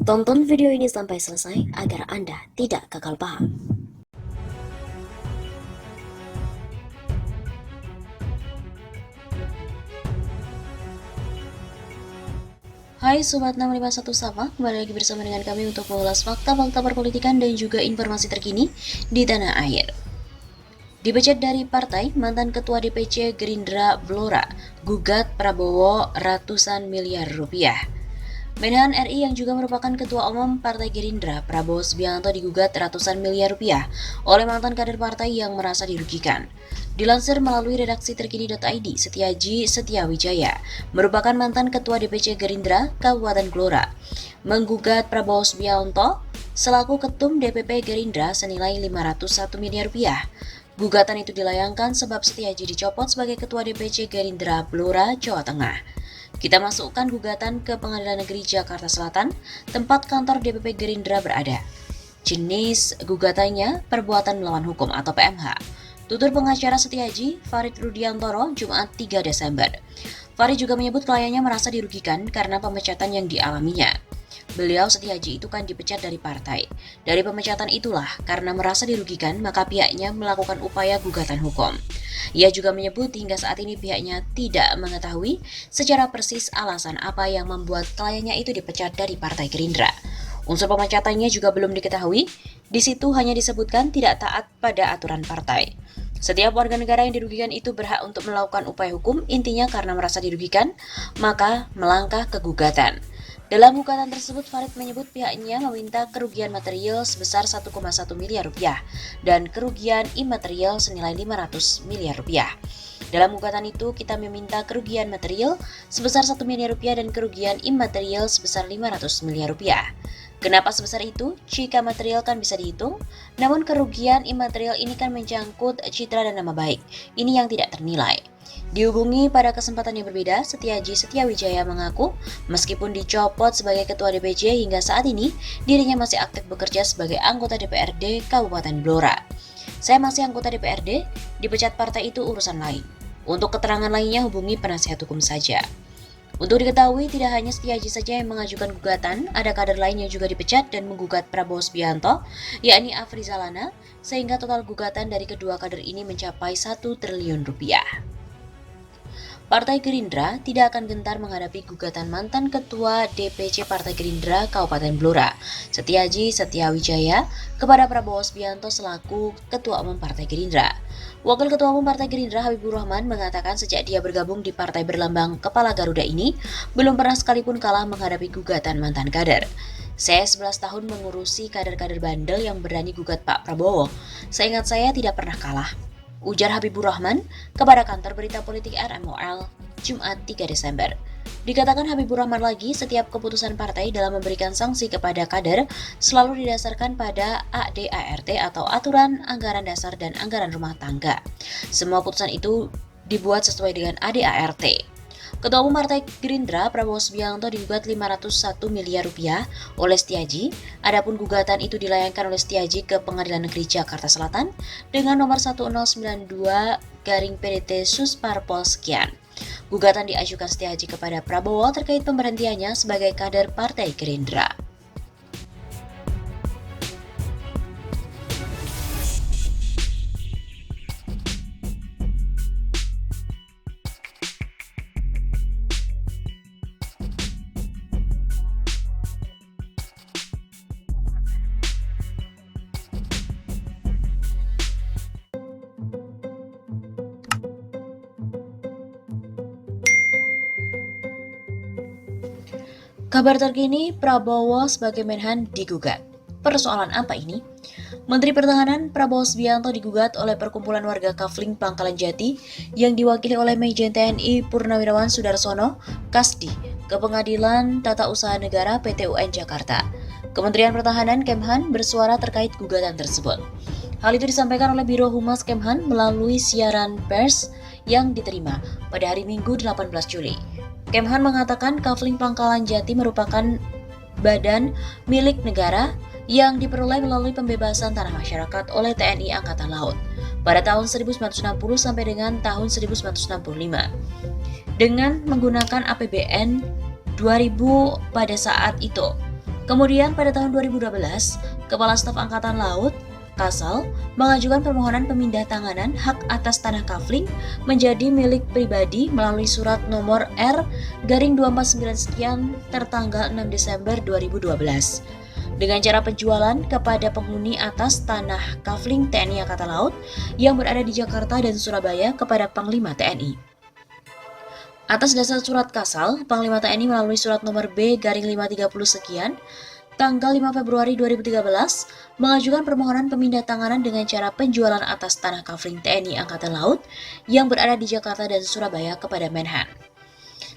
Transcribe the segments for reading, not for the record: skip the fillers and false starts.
Tonton video ini sampai selesai agar Anda tidak gagal paham. Hai Sobat 651 Sapa, kembali lagi bersama dengan kami untuk mengulas fakta-fakta perpolitikan dan juga informasi terkini di tanah air. Dipecat dari partai, mantan Ketua DPC Gerindra Blora gugat Prabowo ratusan miliar rupiah. Menhan RI yang juga merupakan Ketua Umum Partai Gerindra, Prabowo Subianto digugat ratusan miliar rupiah oleh mantan kader partai yang merasa dirugikan. Dilansir melalui redaksi terkini.id, Setiaji Setiawijaya merupakan mantan Ketua DPC Gerindra Kabupaten Blora, menggugat Prabowo Subianto selaku Ketum DPP Gerindra senilai 501 miliar rupiah. Gugatan itu dilayangkan sebab Setiaji dicopot sebagai Ketua DPC Gerindra Blora, Jawa Tengah. Kita masukkan gugatan ke Pengadilan Negeri Jakarta Selatan, tempat kantor DPP Gerindra berada. Jenis gugatannya perbuatan melawan hukum atau PMH. Tutur pengacara Setiaji, Farid Rudiantoro, Jumat 3 Desember. Farid juga menyebut kliennya merasa dirugikan karena pemecatan yang dialaminya. Beliau Setiaji itu kan dipecat dari partai. Dari pemecatan itulah, karena merasa dirugikan, maka pihaknya melakukan upaya gugatan hukum. Ia juga menyebut hingga saat ini pihaknya tidak mengetahui secara persis alasan apa yang membuat kliennya itu dipecat dari Partai Gerindra. Unsur pemecatannya juga belum diketahui, di situ hanya disebutkan tidak taat pada aturan partai. Setiap warga negara yang dirugikan itu berhak untuk melakukan upaya hukum, intinya karena merasa dirugikan, maka melangkah ke gugatan. Dalam gugatan tersebut, Farid menyebut pihaknya meminta kerugian material sebesar 1,1 miliar rupiah dan kerugian imaterial senilai 500 miliar rupiah. Dalam gugatan itu, kita meminta kerugian material sebesar 1 miliar rupiah dan kerugian imaterial sebesar 500 miliar rupiah. Kenapa sebesar itu? Jika material kan bisa dihitung, namun kerugian imaterial ini kan mencangkut citra dan nama baik. Ini yang tidak ternilai. Dihubungi pada kesempatan yang berbeda, Setiaji Setiawijaya mengaku meskipun dicopot sebagai Ketua DPC hingga saat ini, dirinya masih aktif bekerja sebagai anggota DPRD Kabupaten Blora. Saya masih anggota DPRD, dipecat partai itu urusan lain. Untuk keterangan lainnya hubungi penasihat hukum saja. Untuk diketahui, tidak hanya Setiaji saja yang mengajukan gugatan, ada kader lain yang juga dipecat dan menggugat Prabowo Subianto, yakni Afrizalana, sehingga total gugatan dari kedua kader ini mencapai 1 triliun rupiah. Partai Gerindra tidak akan gentar menghadapi gugatan mantan Ketua DPC Partai Gerindra Kabupaten Blora, Setiaji Setiawijaya, kepada Prabowo Subianto selaku Ketua Umum Partai Gerindra. Wakil Ketua Umum Partai Gerindra Habibur Rahman mengatakan sejak dia bergabung di partai berlambang Kepala Garuda ini, belum pernah sekalipun kalah menghadapi gugatan mantan kader. Saya 11 tahun mengurusi kader-kader bandel yang berani gugat Pak Prabowo. Seingat saya tidak pernah kalah, ujar Habibur Rahman kepada kantor berita politik RMOL Jumat 3 Desember. Dikatakan Habibur Rahman lagi, setiap keputusan partai dalam memberikan sanksi kepada kader selalu didasarkan pada ADART atau Aturan Anggaran Dasar dan Anggaran Rumah Tangga. Semua putusan itu dibuat sesuai dengan ADART. Ketua Umum Partai Gerindra Prabowo Subianto digugat 501 miliar rupiah oleh Setiaji. Adapun gugatan itu dilayangkan oleh Setiaji ke Pengadilan Negeri Jakarta Selatan dengan nomor 1092/PDT Susparpol sekian. Gugatan diajukan Setiaji kepada Prabowo terkait pemberhentiannya sebagai kader Partai Gerindra. Kabar terkini, Prabowo sebagai Menhan digugat. Persoalan apa ini? Menteri Pertahanan Prabowo Subianto digugat oleh Perkumpulan Warga Kafling Pangkalan Jati yang diwakili oleh Majen TNI Purnawirawan Sudarsono, Kasdi, ke Pengadilan Tata Usaha Negara PT UN Jakarta. Kementerian Pertahanan Kemhan bersuara terkait gugatan tersebut. Hal itu disampaikan oleh Biro Humas Kemhan melalui siaran pers yang diterima pada hari Minggu 18 Juli. Kemhan mengatakan Kafling Pangkalan Jati merupakan badan milik negara yang diperoleh melalui pembebasan tanah masyarakat oleh TNI Angkatan Laut pada tahun 1960 sampai dengan tahun 1965 dengan menggunakan APBN 2000 pada saat itu. Kemudian pada tahun 2012, Kepala Staf Angkatan Laut Kasal mengajukan permohonan pemindah tanganan hak atas tanah Kafling menjadi milik pribadi melalui surat nomor R-249 sekian tertanggal 6 Desember 2012 dengan cara penjualan kepada penghuni atas tanah Kafling TNI Angkatan Laut yang berada di Jakarta dan Surabaya kepada Panglima TNI. Atas dasar surat Kasal, Panglima TNI melalui surat nomor B-530 sekian tanggal 5 Februari 2013 mengajukan permohonan pemindahantanganan dengan cara penjualan atas tanah Kafling TNI Angkatan Laut yang berada di Jakarta dan Surabaya kepada Menhan.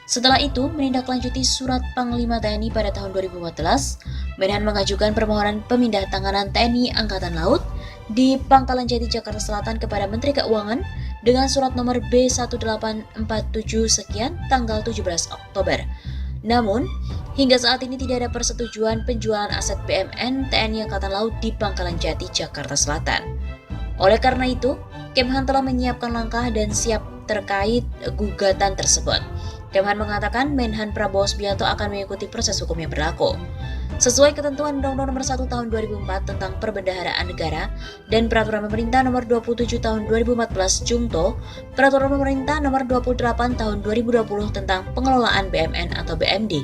Setelah itu, menindaklanjuti surat Panglima TNI pada tahun 2014, Menhan mengajukan permohonan pemindahantanganan TNI Angkatan Laut di Pangkalan Jati, Jakarta Selatan kepada Menteri Keuangan dengan surat nomor B1847 sekian tanggal 17 Oktober. Namun, hingga saat ini tidak ada persetujuan penjualan aset BUMN TNI Angkatan Laut di Pangkalan Jati, Jakarta Selatan. Oleh karena itu, Kemhan telah menyiapkan langkah dan siap terkait gugatan tersebut. Kemhan mengatakan Menhan Prabowo Subianto akan mengikuti proses hukum yang berlaku. Sesuai ketentuan Undang-Undang Nomor 1 Tahun 2004 tentang Perbendaharaan Negara dan Peraturan Pemerintah Nomor 27 Tahun 2014 Jungto, Peraturan Pemerintah Nomor 28 Tahun 2020 tentang Pengelolaan BUMN atau BUMD.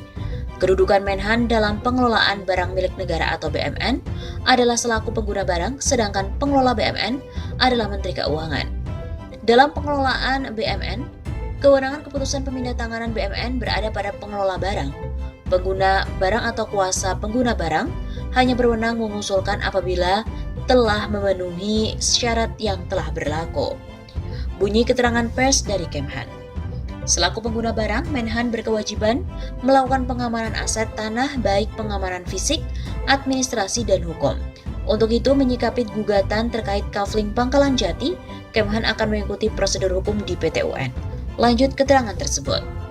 Kedudukan Menhan dalam pengelolaan barang milik negara atau BUMN adalah selaku pengguna barang, sedangkan pengelola BUMN adalah Menteri Keuangan. Dalam pengelolaan BUMN, kewenangan keputusan pemindahantanganan BUMN berada pada pengelola barang. Pengguna barang atau kuasa pengguna barang hanya berwenang mengusulkan apabila telah memenuhi syarat yang telah berlaku. Bunyi keterangan pers dari Kemhan. Selaku pengguna barang, Menhan berkewajiban melakukan pengamanan aset tanah baik pengamanan fisik, administrasi, dan hukum. Untuk itu, menyikapi gugatan terkait Kafling Pangkalan Jati, Kemhan akan mengikuti prosedur hukum di PT UN. Lanjut keterangan tersebut.